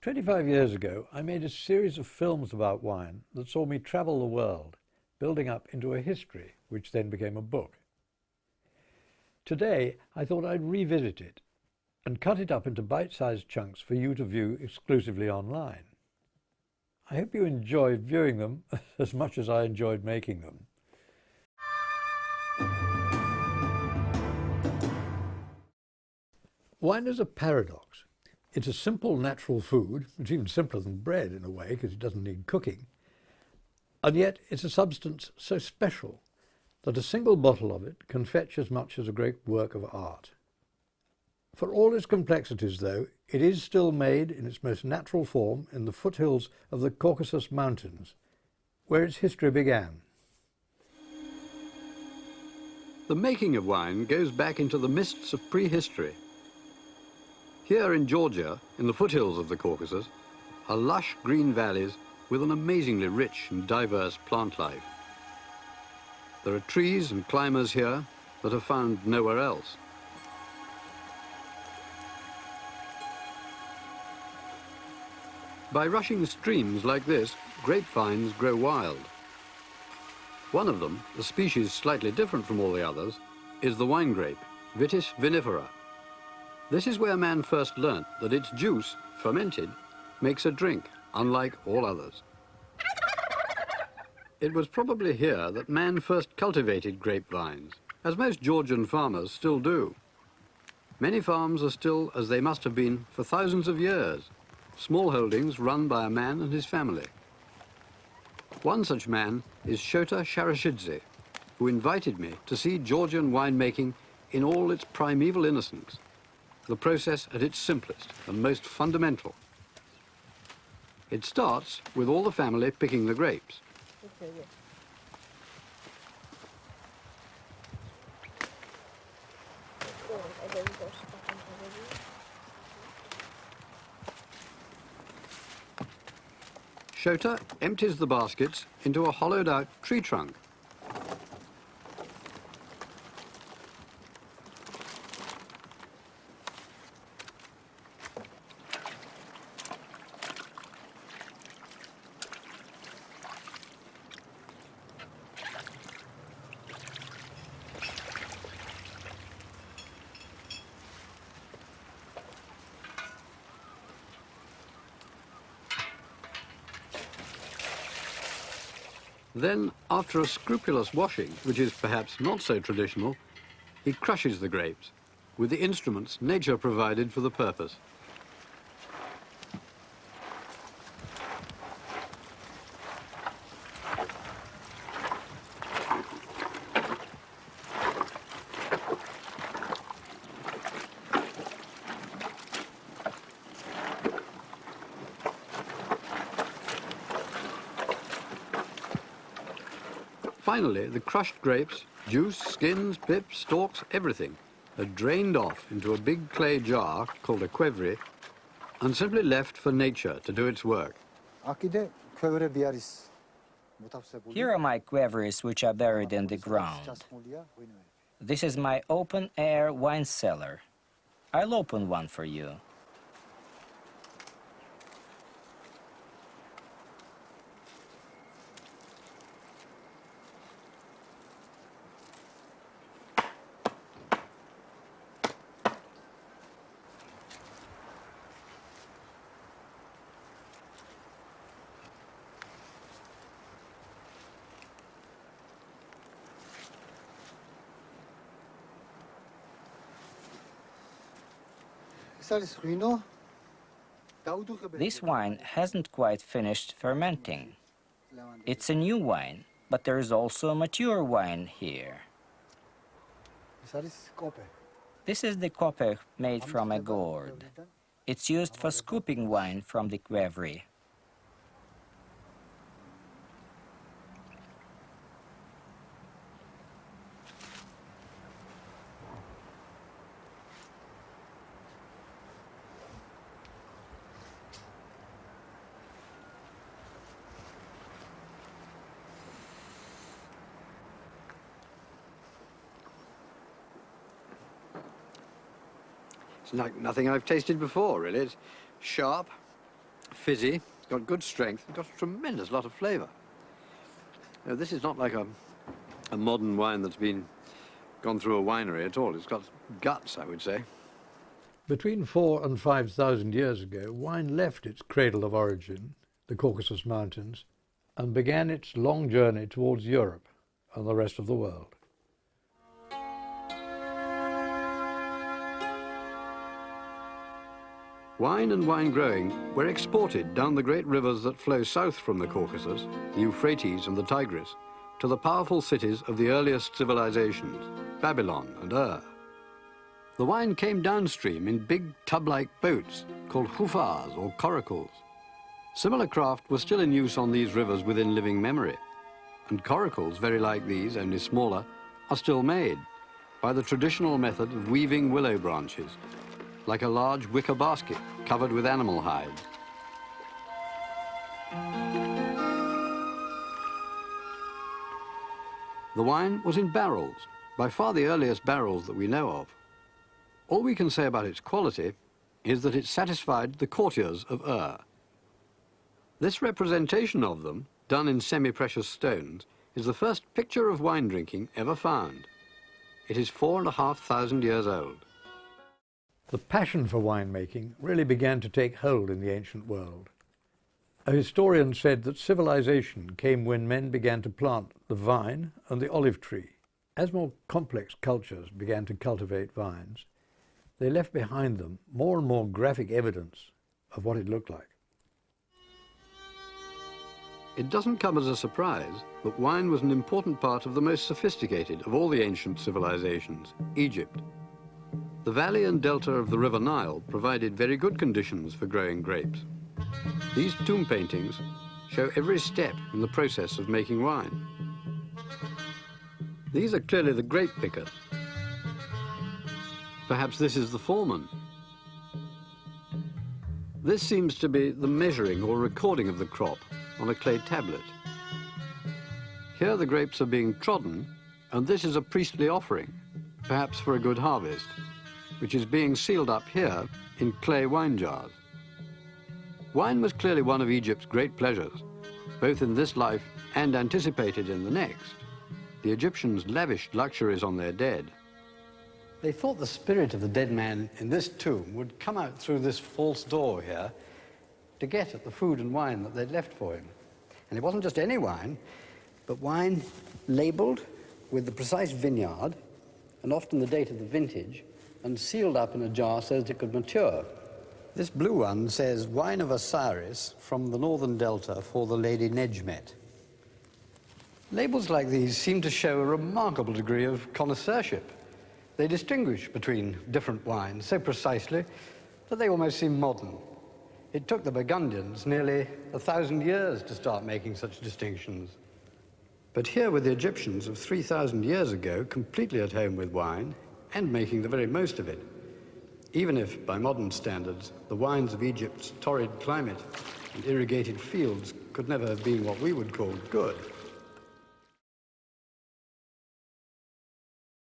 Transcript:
25 years ago, I made a series of films about wine that saw me travel the world, building up into a history, which then became a book. Today, I thought I'd revisit it and cut it up into bite-sized chunks for you to view exclusively online. I hope you enjoyed viewing them as much as I enjoyed making them. Wine is a paradox. It's a simple natural food. It's even simpler than bread in a way because it doesn't need cooking. And yet it's a substance so special that a single bottle of it can fetch as much as a great work of art. For all its complexities, though, it is still made in its most natural form in the foothills of the Caucasus Mountains, where its history began. The making of wine goes back into the mists of prehistory. Here in Georgia, in the foothills of the Caucasus, are lush green valleys with an amazingly rich and diverse plant life. There are trees and climbers here that are found nowhere else. By rushing streams like this, grapevines grow wild. One of them, a species slightly different from all the others, is the wine grape, Vitis vinifera. This is where man first learnt that its juice, fermented, makes a drink, unlike all others. It was probably here that man first cultivated grapevines, as most Georgian farmers still do. Many farms are still as they must have been for thousands of years, small holdings run by a man and his family. One such man is Shota Sharashidze, who invited me to see Georgian winemaking in all its primeval innocence, the process at its simplest and most fundamental. It starts with all the family picking the grapes. Shota empties the baskets into a hollowed-out tree trunk. Then, after a scrupulous washing, which is perhaps not so traditional, he crushes the grapes with the instruments nature provided for the purpose. Finally, the crushed grapes, juice, skins, pips, stalks, everything, are drained off into a big clay jar called a quevri and simply left for nature to do its work. Here are my quevris which are buried in the ground. This is my open-air wine cellar. I'll open one for you. This wine hasn't quite finished fermenting. It's a new wine, but there is also a mature wine here. This is the kope made from a gourd. It's used for scooping wine from the quevri. It's like nothing I've tasted before, really. It's sharp, fizzy, it's got good strength, it's got a tremendous lot of flavour. Now, this is not like a modern wine that's gone through a winery at all. It's got guts, I would say. Between 4,000 and 5,000 years ago, wine left its cradle of origin, the Caucasus Mountains, and began its long journey towards Europe and the rest of the world. Wine and wine growing were exported down the great rivers that flow south from the Caucasus, the Euphrates and the Tigris, to the powerful cities of the earliest civilizations, Babylon and Ur. The wine came downstream in big tub-like boats called hufars or coracles. Similar craft was still in use on these rivers within living memory, and coracles, very like these, only smaller, are still made by the traditional method of weaving willow branches, like a large wicker basket covered with animal hides. The wine was in barrels, by far the earliest barrels that we know of. All we can say about its quality is that it satisfied the courtiers of Ur. This representation of them, done in semi-precious stones, is the first picture of wine drinking ever found. It is 4,500 years old. The passion for winemaking really began to take hold in the ancient world. A historian said that civilization came when men began to plant the vine and the olive tree. As more complex cultures began to cultivate vines, they left behind them more and more graphic evidence of what it looked like. It doesn't come as a surprise that wine was an important part of the most sophisticated of all the ancient civilizations, Egypt. The valley and delta of the River Nile provided very good conditions for growing grapes. These tomb paintings show every step in the process of making wine. These are clearly the grape pickers. Perhaps this is the foreman. This seems to be the measuring or recording of the crop on a clay tablet. Here the grapes are being trodden, and this is a priestly offering, perhaps for a good harvest, which is being sealed up here in clay wine jars. Wine was clearly one of Egypt's great pleasures, both in this life and anticipated in the next. The Egyptians lavished luxuries on their dead. They thought the spirit of the dead man in this tomb would come out through this false door here to get at the food and wine that they'd left for him. And it wasn't just any wine, but wine labelled with the precise vineyard and often the date of the vintage and sealed up in a jar so that it could mature. This blue one says, "Wine of Osiris from the northern delta for the Lady Nejmet." Labels like these seem to show a remarkable degree of connoisseurship. They distinguish between different wines so precisely that they almost seem modern. It took the Burgundians nearly 1,000 years to start making such distinctions. But here were the Egyptians of 3,000 years ago completely at home with wine and making the very most of it, even if, by modern standards, the wines of Egypt's torrid climate and irrigated fields could never have been what we would call good.